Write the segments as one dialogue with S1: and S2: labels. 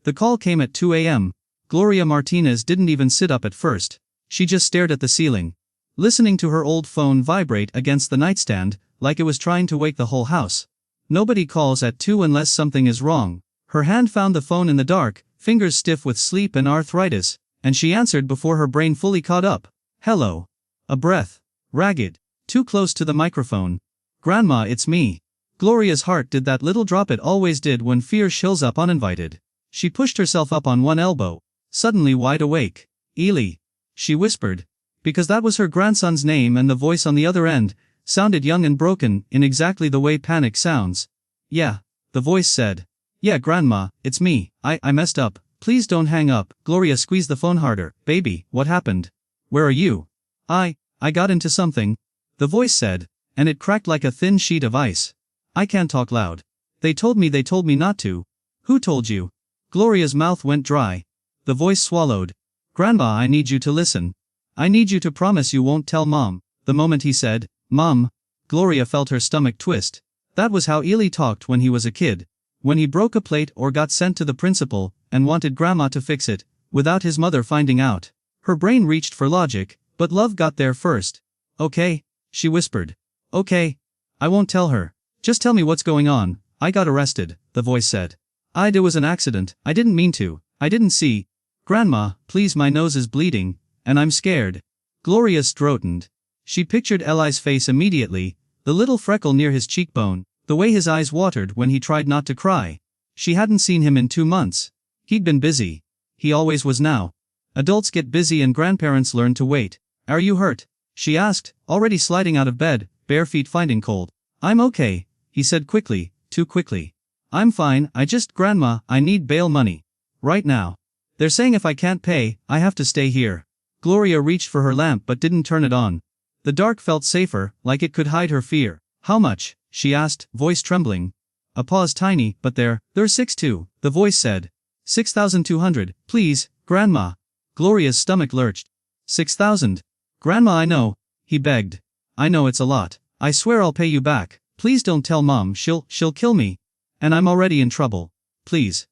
S1: The call came at 2 a.m. Gloria Martinez didn't even sit up at first. She just stared at the ceiling, listening to her old phone vibrate against the nightstand, like it was trying to wake the whole house. Nobody calls at 2 unless something is wrong. Her hand found the phone in the dark, fingers stiff with sleep and arthritis, and she answered before her brain fully caught up. Hello. A breath. Ragged. Too close to the microphone. Grandma, it's me. Gloria's heart did that little drop it always did when fear shows up uninvited. She pushed herself up on one elbow, suddenly wide awake. Eli. She whispered. Because that was her grandson's name, and the voice on the other end sounded young and broken, in exactly the way panic sounds. Yeah. The voice said. Yeah, Grandma, it's me. I messed up. Please don't hang up. Gloria squeezed the phone harder. Baby, what happened? Where are you? I got into something. The voice said, and it cracked like a thin sheet of ice. I can't talk loud. They told me not to. Who told you? Gloria's mouth went dry. The voice swallowed. Grandma, I need you to listen. I need you to promise you won't tell Mom. The moment he said, Mom, Gloria felt her stomach twist. That was how Eli talked when he was a kid. When he broke a plate or got sent to the principal and wanted Grandma to fix it, without his mother finding out. Her brain reached for logic, but love got there first. Okay, she whispered. Okay. I won't tell her. Just tell me what's going on. I got arrested, the voice said. It was an accident. I didn't mean to. I didn't see. Grandma, please, my nose is bleeding, and I'm scared. Gloria straightened. She pictured Eli's face immediately, the little freckle near his cheekbone, the way his eyes watered when he tried not to cry. She hadn't seen him in 2 months. He'd been busy. He always was now. Adults get busy and grandparents learn to wait. Are you hurt? She asked, already sliding out of bed, bare feet finding cold. I'm okay, he said quickly, too quickly. I'm fine, Grandma, I need bail money. Right now. They're saying if I can't pay, I have to stay here. Gloria reached for her lamp but didn't turn it on. The dark felt safer, like it could hide her fear. How much? She asked, voice trembling. A pause tiny, but there's 6,200, the voice said. 6,200, please, Grandma. Gloria's stomach lurched. 6,000. Grandma, I know, he begged. I know it's a lot. I swear I'll pay you back. Please don't tell Mom, she'll kill me. And I'm already in trouble. Please.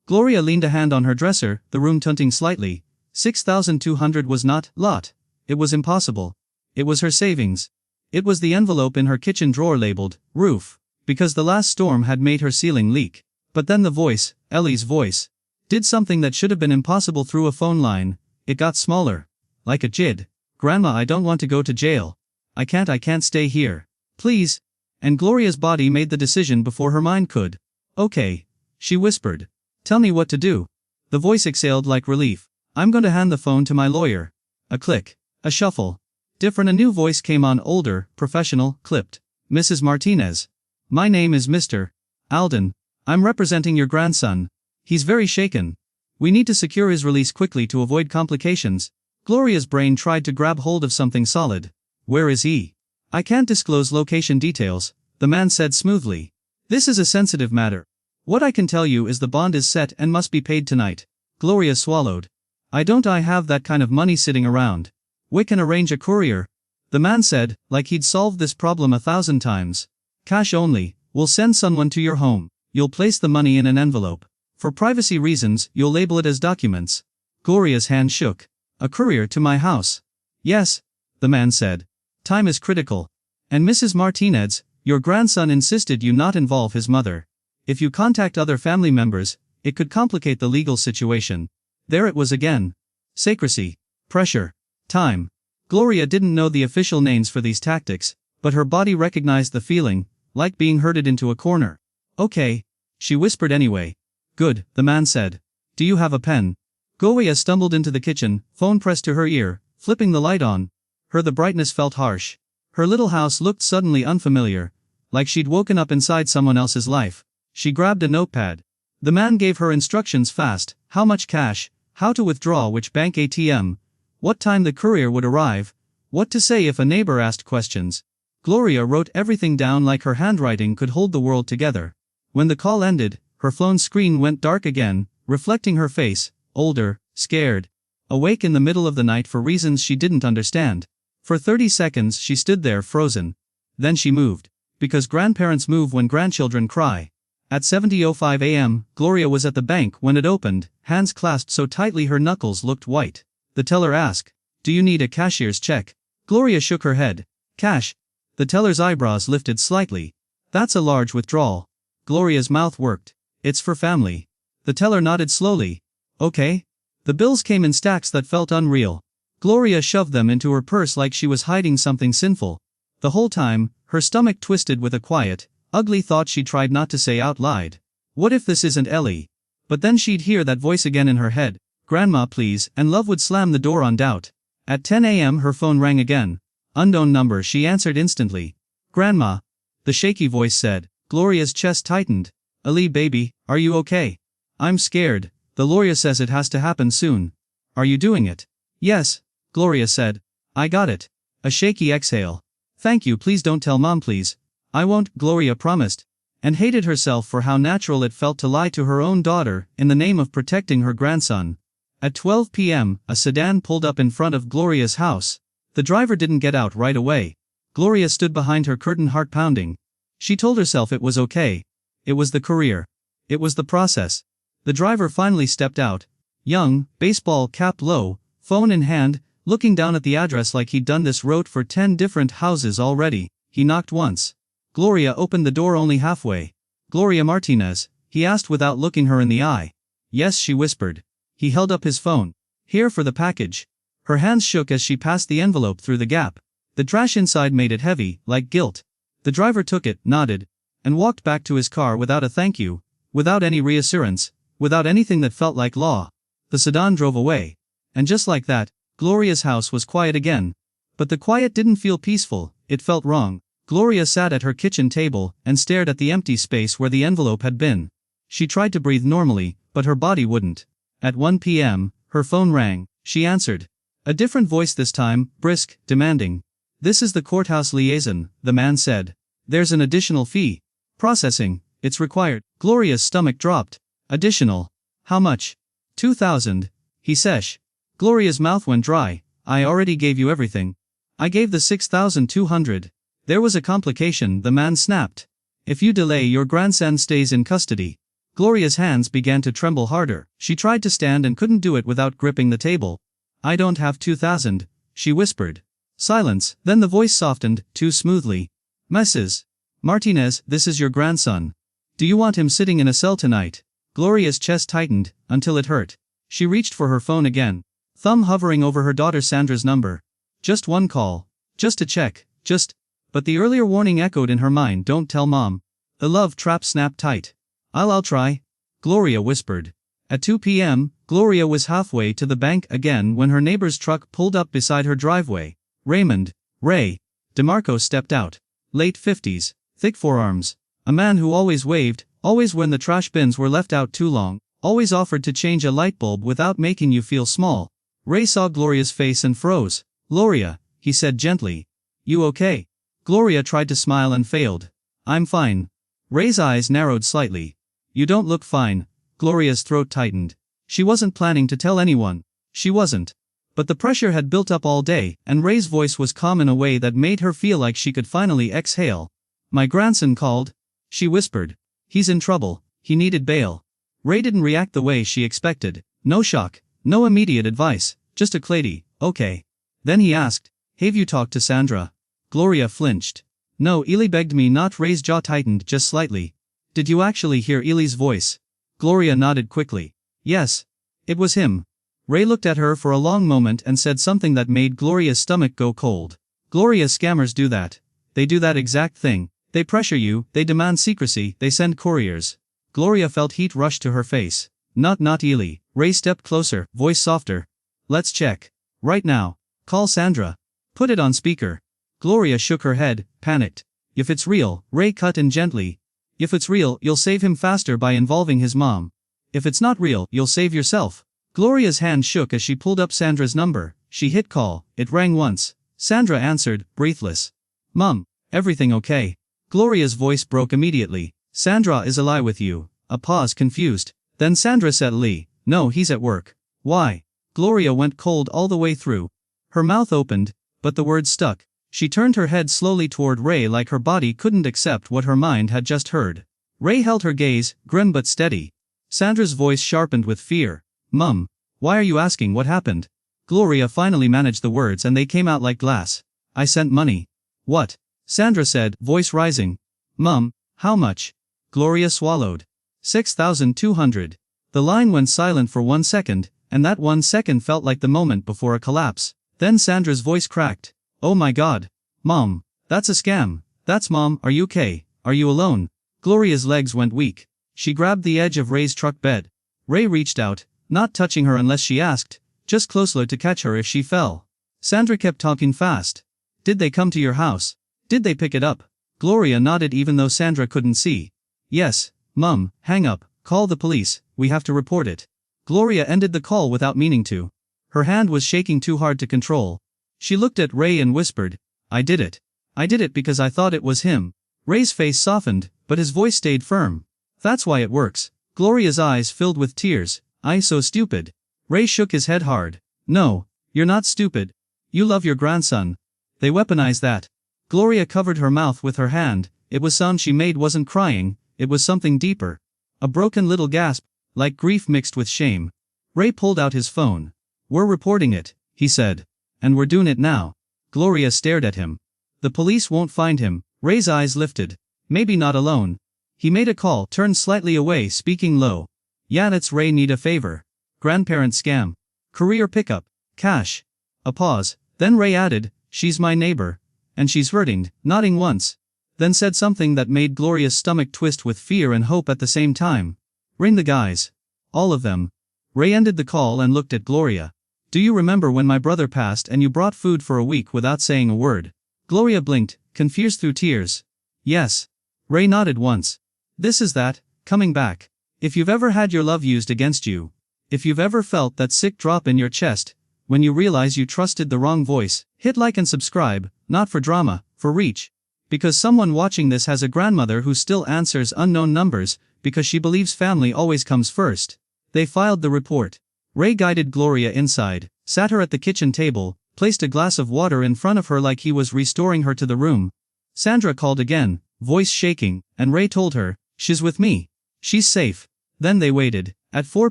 S1: Gloria leaned a hand on her dresser, the room tilting slightly. 6,200 was not lot. It was impossible. It was her savings. It was the envelope in her kitchen drawer labeled roof, because the last storm had made her ceiling leak. But then the voice, Ellie's voice, did something that should have been impossible through a phone line. It got smaller. Like a jid. Grandma, I don't want to go to jail. I can't stay here. Please. And Gloria's body made the decision before her mind could. Okay. She whispered. Tell me what to do. The voice exhaled like relief. I'm going to hand the phone to my lawyer. A click. A shuffle. Different. A new voice came on, older, professional, clipped. Mrs. Martinez. My name is Mr. Alden. I'm representing your grandson. He's very shaken. We need to secure his release quickly to avoid complications. Gloria's brain tried to grab hold of something solid. Where is he? I can't disclose location details, the man said smoothly. This is a sensitive matter. What I can tell you is the bond is set and must be paid tonight. Gloria swallowed. I have that kind of money sitting around. We can arrange a courier. The man said, like he'd solved this problem 1,000 times. Cash only. We'll send someone to your home. You'll place the money in an envelope. For privacy reasons, you'll label it as documents. Gloria's hand shook. A courier to my house? Yes, the man said. Time is critical. And Mrs. Martinez, your grandson insisted you not involve his mother. If you contact other family members, it could complicate the legal situation. There it was again. Secrecy. Pressure. Time. Gloria didn't know the official names for these tactics, but her body recognized the feeling, like being herded into a corner. Okay. She whispered anyway. Good, the man said. Do you have a pen? Gloria stumbled into the kitchen, phone pressed to her ear, flipping the light on. The brightness felt harsh. Her little house looked suddenly unfamiliar, like she'd woken up inside someone else's life. She grabbed a notepad. The man gave her instructions fast, how much cash, how to withdraw which bank ATM, what time the courier would arrive, what to say if a neighbor asked questions. Gloria wrote everything down like her handwriting could hold the world together. When the call ended, her phone screen went dark again, reflecting her face, older, scared, awake in the middle of the night for reasons she didn't understand. For 30 seconds she stood there frozen. Then she moved. Because grandparents move when grandchildren cry. At 7:05 a.m., Gloria was at the bank when it opened, hands clasped so tightly her knuckles looked white. The teller asked, "Do you need a cashier's check?" Gloria shook her head. "Cash?" The teller's eyebrows lifted slightly. "That's a large withdrawal." Gloria's mouth worked. "It's for family." The teller nodded slowly. "Okay." The bills came in stacks that felt unreal. Gloria shoved them into her purse like she was hiding something sinful. The whole time, her stomach twisted with a quiet, ugly thought she tried not to say out loud. What if this isn't Ellie? But then she'd hear that voice again in her head. "Grandma please," and love would slam the door on doubt. At 10 a.m. her phone rang again. Unknown number, she answered instantly. "Grandma," the shaky voice said. Gloria's chest tightened. "Ali baby, are you okay?" "I'm scared. The lawyer says it has to happen soon." "Are you doing it?" "Yes," Gloria said. "I got it." A shaky exhale. "Thank you, please don't tell Mom please." "I won't," Gloria promised. And hated herself for how natural it felt to lie to her own daughter in the name of protecting her grandson. At 12 p.m., a sedan pulled up in front of Gloria's house. The driver didn't get out right away. Gloria stood behind her curtain, heart pounding. She told herself it was okay. It was the courier. It was the process. The driver finally stepped out. Young, baseball cap low, phone in hand, looking down at the address like he'd done this route for 10 different houses already. He knocked once. Gloria opened the door only halfway. "Gloria Martinez?" he asked without looking her in the eye. "Yes," she whispered. He held up his phone. "Here for the package." Her hands shook as she passed the envelope through the gap. The trash inside made it heavy, like guilt. The driver took it, nodded, and walked back to his car without a thank you, without any reassurance, without anything that felt like law. The sedan drove away. And just like that, Gloria's house was quiet again. But the quiet didn't feel peaceful, it felt wrong. Gloria sat at her kitchen table and stared at the empty space where the envelope had been. She tried to breathe normally, but her body wouldn't. At 1 p.m., her phone rang. She answered. A different voice this time, brisk, demanding. "This is the courthouse liaison," the man said. "There's an additional fee. Processing, it's required." Gloria's stomach dropped. "Additional? How much?" "2,000. He sesh." Gloria's mouth went dry. "I already gave you everything." "I gave the 6,200. "There was a complication," the man snapped. "If you delay, your grandson stays in custody." Gloria's hands began to tremble harder. She tried to stand and couldn't do it without gripping the table. "I don't have 2,000, she whispered. Silence, then the voice softened, too smoothly. "Mrs. Martinez, this is your grandson. Do you want him sitting in a cell tonight?" Gloria's chest tightened, until it hurt. She reached for her phone again. Thumb hovering over her daughter Sandra's number. Just one call. Just a check, just. But the earlier warning echoed in her mind, "Don't tell Mom." The love trap snapped tight. I'll try," Gloria whispered. At 2 p.m., Gloria was halfway to the bank again when her neighbor's truck pulled up beside her driveway. Ray DeMarco stepped out. Late 50s, thick forearms. A man who always waved, always when the trash bins were left out too long, always offered to change a light bulb without making you feel small. Ray saw Gloria's face and froze. "Gloria," he said gently. "You okay?" Gloria tried to smile and failed. "I'm fine." Ray's eyes narrowed slightly. "You don't look fine." Gloria's throat tightened. She wasn't planning to tell anyone. She wasn't. But the pressure had built up all day, and Ray's voice was calm in a way that made her feel like she could finally exhale. "My grandson called," she whispered. "He's in trouble, he needed bail." Ray didn't react the way she expected. No shock, no immediate advice, just a clarity, "Okay." Then he asked, "Have you talked to Sandra?" Gloria flinched. "No, Eli begged me not." Ray's jaw tightened just slightly. "Did you actually hear Eli's voice?" Gloria nodded quickly. "Yes. It was him." Ray looked at her for a long moment and said something that made Gloria's stomach go cold. "Gloria, scammers do that. They do that exact thing. They pressure you, they demand secrecy, they send couriers." Gloria felt heat rush to her face. Not Eli." Ray stepped closer, voice softer. "Let's check. Right now. Call Sandra. Put it on speaker." Gloria shook her head, panicked. "If it's real," Ray cut in gently. "If it's real, you'll save him faster by involving his mom. If it's not real, you'll save yourself." Gloria's hand shook as she pulled up Sandra's number. She hit call. It rang once. Sandra answered, breathless. "Mom, everything okay?" Gloria's voice broke immediately. "Sandra is a lie with you." A pause, confused. Then Sandra said, "Lee, no, he's at work." "Why?" Gloria went cold all the way through. Her mouth opened, but the words stuck. She turned her head slowly toward Ray like her body couldn't accept what her mind had just heard. Ray held her gaze, grim but steady. Sandra's voice sharpened with fear. Mum, why are you asking what happened? Gloria finally managed the words and they came out like glass. I sent money. What? Sandra said, voice rising. Mum, how much? Gloria swallowed. 6,200. The line went silent for 1 second, and that 1 second felt like the moment before a collapse. Then Sandra's voice cracked. Oh my God. Mom, that's a scam. That's Mom, are you okay? Are you alone? Gloria's legs went weak. She grabbed the edge of Ray's truck bed. Ray reached out, not touching her unless she asked, just closer to catch her if she fell. Sandra kept talking fast. Did they come to your house? Did they pick it up? Gloria nodded even though Sandra couldn't see. Yes, Mum, hang up, call the police, we have to report it. Gloria ended the call without meaning to. Her hand was shaking too hard to control. She looked at Ray and whispered, I did it. I did it because I thought it was him. Ray's face softened, but his voice stayed firm. That's why it works. Gloria's eyes filled with tears. I so stupid. Ray shook his head hard. No, you're not stupid. You love your grandson. They weaponized that. Gloria covered her mouth with her hand. It was sound she made wasn't crying, it was something deeper. A broken little gasp, like grief mixed with shame. Ray pulled out his phone. We're reporting it, he said. And we're doing it now. Gloria stared at him. The police won't find him. Ray's eyes lifted. Maybe not alone. He made a call, turned slightly away, speaking low. Yeah, that's Ray, need a favor. Grandparent scam. Courier pickup. Cash. A pause. Then Ray added, she's my neighbor. And she's hurting, nodding once. Then said something that made Gloria's stomach twist with fear and hope at the same time. Ring the guys. All of them. Ray ended the call and looked at Gloria. Do you remember when my brother passed and you brought food for a week without saying a word? Gloria blinked, confused through tears. Yes. Ray nodded once. This is that, coming back. If you've ever had your love used against you. If you've ever felt that sick drop in your chest, when you realize you trusted the wrong voice, hit like and subscribe, not for drama, for reach. Because someone watching this has a grandmother who still answers unknown numbers, because she believes family always comes first. They filed the report. Ray guided Gloria inside, sat her at the kitchen table, placed a glass of water in front of her like he was restoring her to the room. Sandra called again, voice shaking, and Ray told her, she's with me. She's safe. Then they waited. At 4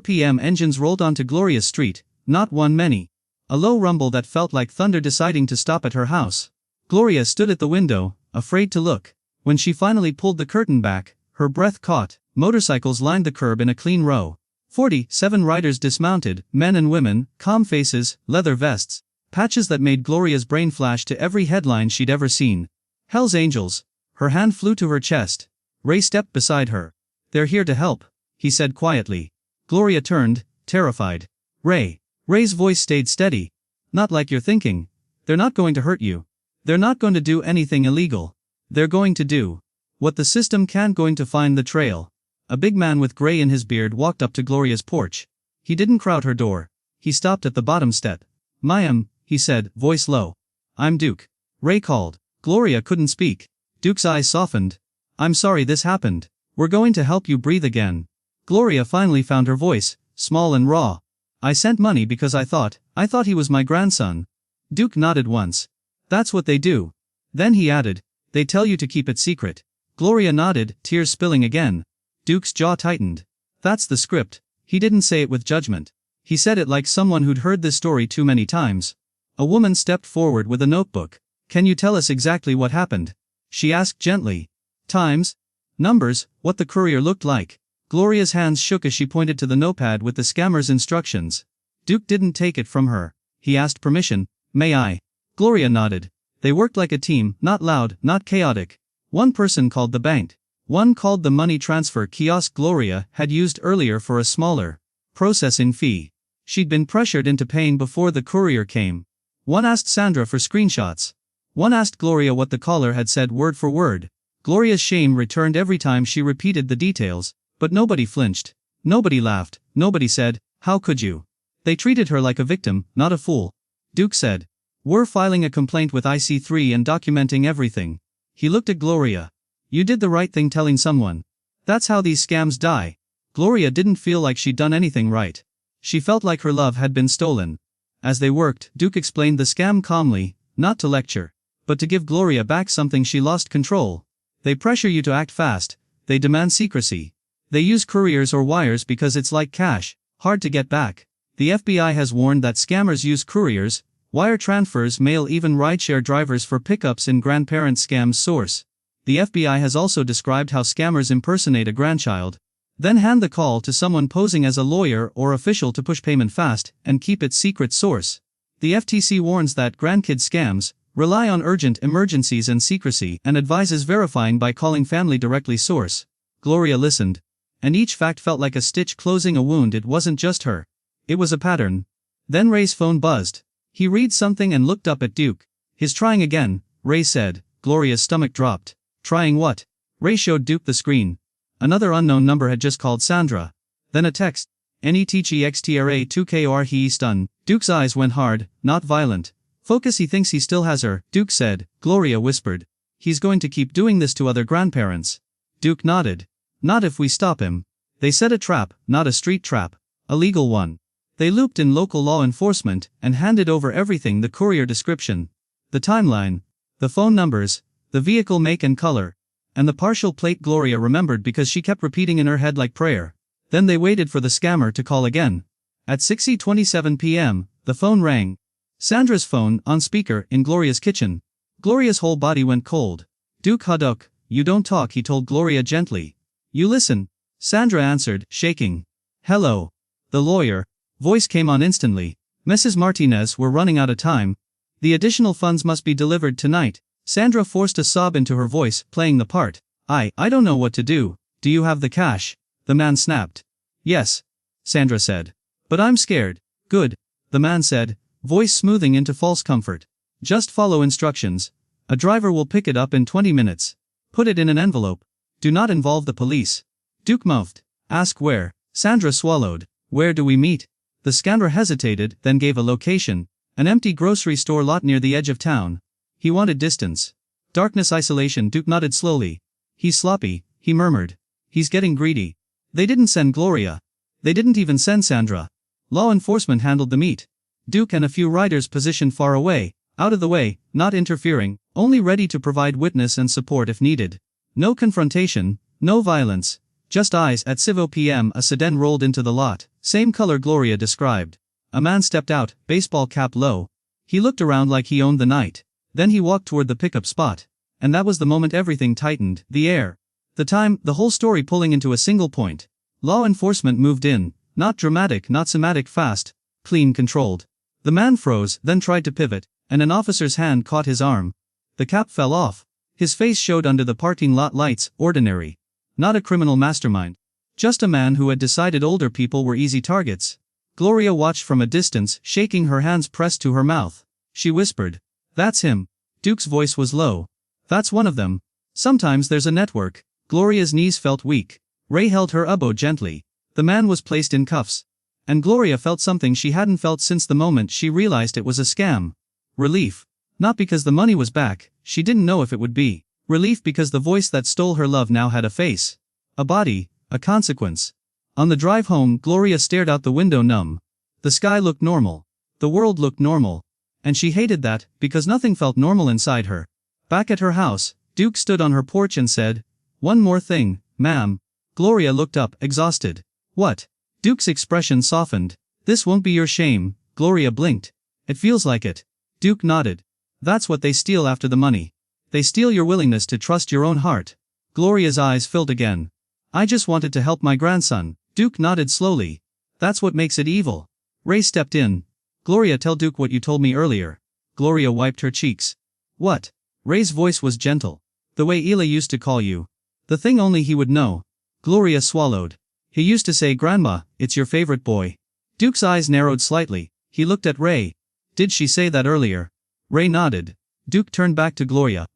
S1: p.m. engines rolled onto Gloria's street, not one many. A low rumble that felt like thunder deciding to stop at her house. Gloria stood at the window, afraid to look. When she finally pulled the curtain back, her breath caught. Motorcycles lined the curb in a clean row. 47 riders dismounted, men and women, calm faces, leather vests. Patches that made Gloria's brain flash to every headline she'd ever seen. Hell's Angels. Her hand flew to her chest. Ray stepped beside her. They're here to help, he said quietly. Gloria turned, terrified. Ray. Ray's voice stayed steady. Not like you're thinking. They're not going to hurt you. They're not going to do anything illegal. They're going to do what the system can't, going to find the trail. A big man with gray in his beard walked up to Gloria's porch. He didn't crowd her door. He stopped at the bottom step. Mayam, he said, voice low. I'm Duke. Ray called. Gloria couldn't speak. Duke's eyes softened. I'm sorry this happened. We're going to help you breathe again. Gloria finally found her voice, small and raw. I sent money because I thought he was my grandson. Duke nodded once. That's what they do. Then he added, they tell you to keep it secret. Gloria nodded, tears spilling again. Duke's jaw tightened. That's the script. He didn't say it with judgment. He said it like someone who'd heard this story too many times. A woman stepped forward with a notebook. Can you tell us exactly what happened? She asked gently. Times? Numbers, what the courier looked like. Gloria's hands shook as she pointed to the notepad with the scammer's instructions. Duke didn't take it from her. He asked permission. May I? Gloria nodded. They worked like a team, not loud, not chaotic. One person called the bank. One called the money transfer kiosk Gloria had used earlier for a smaller processing fee. She'd been pressured into paying before the courier came. One asked Sandra for screenshots. One asked Gloria what the caller had said word for word. Gloria's shame returned every time she repeated the details, but nobody flinched. Nobody laughed. Nobody said, how could you? They treated her like a victim, not a fool. Duke said, we're filing a complaint with IC3 and documenting everything. He looked at Gloria. You did the right thing telling someone. That's how these scams die. Gloria didn't feel like she'd done anything right. She felt like her love had been stolen. As they worked, Duke explained the scam calmly, not to lecture, but to give Gloria back something she lost control. They pressure you to act fast. They demand secrecy. They use couriers or wires because it's like cash, hard to get back. The FBI has warned that scammers use couriers, wire transfers, mail, even rideshare drivers for pickups in grandparent scams. Source. The FBI has also described how scammers impersonate a grandchild, then hand the call to someone posing as a lawyer or official to push payment fast and keep it secret. Source. The FTC warns that grandkid scams rely on urgent emergencies and secrecy and advises verifying by calling family directly. Source. Gloria listened. And each fact felt like a stitch closing a wound. It wasn't just her. It was a pattern. Then Ray's phone buzzed. He read something and looked up at Duke. He's trying again, Ray said. Gloria's stomach dropped. Trying what? Ray showed Duke the screen. Another unknown number had just called Sandra. Then a text. NETGXTRA2KR. He stunned. Duke's eyes went hard, not violent. Focus, he thinks he still has her, Duke said. Gloria whispered. He's going to keep doing this to other grandparents. Duke nodded. Not if we stop him. They set a trap, not a street trap. A legal one. They looped in local law enforcement and handed over everything: the courier description, the timeline, the phone numbers, the vehicle make and color, and the partial plate. Gloria remembered because she kept repeating in her head like prayer. Then they waited for the scammer to call again. At 6:27 p.m., the phone rang. Sandra's phone, on speaker, in Gloria's kitchen. Gloria's whole body went cold. Duke Haddock, you don't talk, he told Gloria gently. You listen. Sandra answered, shaking. Hello. The lawyer. Voice came on instantly. Mrs. Martinez, we're running out of time. The additional funds must be delivered tonight. Sandra forced a sob into her voice, playing the part. I don't know what to do. Do you have the cash? The man snapped. Yes. Sandra said. But I'm scared. Good. The man said, voice smoothing into false comfort. Just follow instructions. A driver will pick it up in 20 minutes. Put it in an envelope. Do not involve the police. Duke mouthed. Ask where. Sandra swallowed. Where do we meet? The scammer hesitated, then gave a location. An empty grocery store lot near the edge of town. He wanted distance. Darkness, isolation. Duke nodded slowly. He's sloppy, he murmured. He's getting greedy. They didn't send Gloria. They didn't even send Sandra. Law enforcement handled the meet. Duke and a few riders positioned far away, out of the way, not interfering, only ready to provide witness and support if needed. No confrontation, no violence. Just eyes. At 7 p.m. a sedan rolled into the lot, same color Gloria described. A man stepped out, baseball cap low. He looked around like he owned the night. Then he walked toward the pickup spot. And that was the moment everything tightened, the air. The time, the whole story pulling into a single point. Law enforcement moved in, not dramatic, not cinematic, fast, clean, controlled. The man froze, then tried to pivot, and an officer's hand caught his arm. The cap fell off. His face showed under the parking lot lights, ordinary. Not a criminal mastermind. Just a man who had decided older people were easy targets. Gloria watched from a distance, shaking, her hands pressed to her mouth. She whispered. That's him. Duke's voice was low. That's one of them. Sometimes there's a network. Gloria's knees felt weak. Ray held her elbow gently. The man was placed in cuffs. And Gloria felt something she hadn't felt since the moment she realized it was a scam. Relief. Not because the money was back, she didn't know if it would be. Relief because the voice that stole her love now had a face. A body, a consequence. On the drive home, Gloria stared out the window, numb. The sky looked normal. The world looked normal. And she hated that, because nothing felt normal inside her. Back at her house, Duke stood on her porch and said, one more thing, ma'am. Gloria looked up, exhausted. What? Duke's expression softened. This won't be your shame. Gloria blinked. It feels like it. Duke nodded. That's what they steal after the money. They steal your willingness to trust your own heart. Gloria's eyes filled again. I just wanted to help my grandson. Duke nodded slowly. That's what makes it evil. Ray stepped in. Gloria, tell Duke what you told me earlier. Gloria wiped her cheeks. What? Ray's voice was gentle. The way Eli used to call you. The thing only he would know. Gloria swallowed. He used to say, Grandma, it's your favorite boy. Duke's eyes narrowed slightly. He looked at Ray. Did she say that earlier? Ray nodded. Duke turned back to Gloria.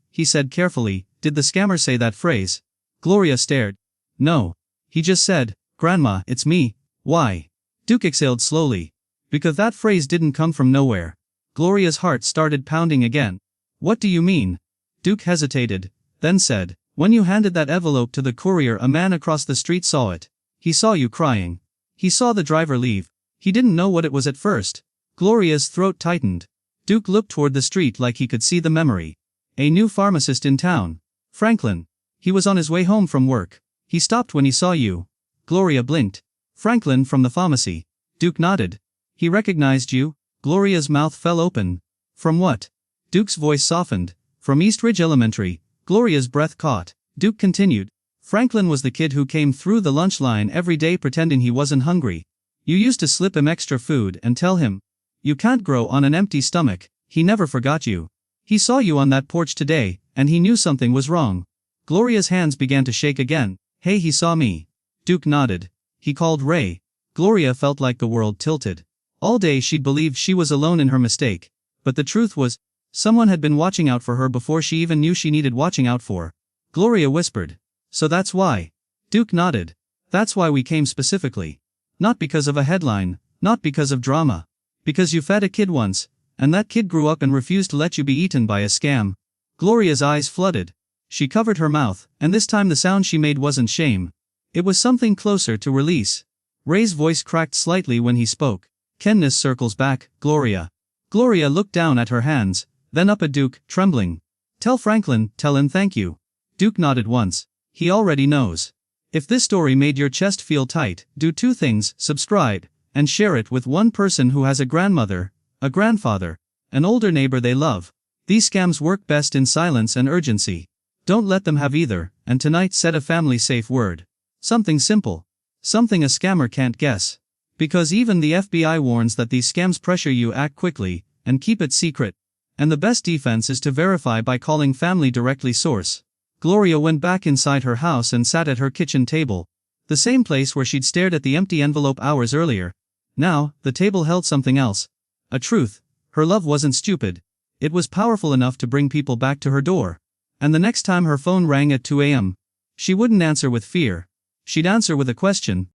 S1: He said carefully, did the scammer say that phrase? Gloria stared. No. He just said, Grandma, it's me. Why? Duke exhaled slowly. Because that phrase didn't come from nowhere. Gloria's heart started pounding again. What do you mean? Duke hesitated, then said, when you handed that envelope to the courier, a man across the street saw it. He saw you crying. He saw the driver leave. He didn't know what it was at first. Gloria's throat tightened. Duke looked toward the street like he could see the memory. A new pharmacist in town. Franklin. He was on his way home from work. He stopped when he saw you. Gloria blinked. Franklin from the pharmacy. Duke nodded. He recognized you? Gloria's mouth fell open. From what? Duke's voice softened. From East Ridge Elementary. Gloria's breath caught. Duke continued. Franklin was the kid who came through the lunch line every day pretending he wasn't hungry. You used to slip him extra food and tell him, "You can't grow on an empty stomach." He never forgot you. He saw you on that porch today, and he knew something was wrong. Gloria's hands began to shake again. Hey, he saw me. Duke nodded. He called Ray. Gloria felt like the world tilted. All day she'd believed she was alone in her mistake. But the truth was, someone had been watching out for her before she even knew she needed watching out for. Gloria whispered. So that's why. Duke nodded. That's why we came specifically. Not because of a headline, not because of drama. Because you fed a kid once, and that kid grew up and refused to let you be eaten by a scam. Gloria's eyes flooded. She covered her mouth, and this time the sound she made wasn't shame. It was something closer to release. Ray's voice cracked slightly when he spoke. Kindness circles back, Gloria. Gloria looked down at her hands, then up at Duke, trembling. Tell Franklin, tell him thank you. Duke nodded once. He already knows. If this story made your chest feel tight, do two things: subscribe, and share it with one person who has a grandmother, a grandfather, an older neighbor they love. These scams work best in silence and urgency. Don't let them have either, and tonight said a family safe word. Something simple. Something a scammer can't guess. Because even the FBI warns that these scams pressure you act quickly, and keep it secret. And the best defense is to verify by calling family directly source. Gloria went back inside her house and sat at her kitchen table. The same place where she'd stared at the empty envelope hours earlier. Now, the table held something else. A truth. Her love wasn't stupid. It was powerful enough to bring people back to her door. And the next time her phone rang at 2 a.m., she wouldn't answer with fear. She'd answer with a question,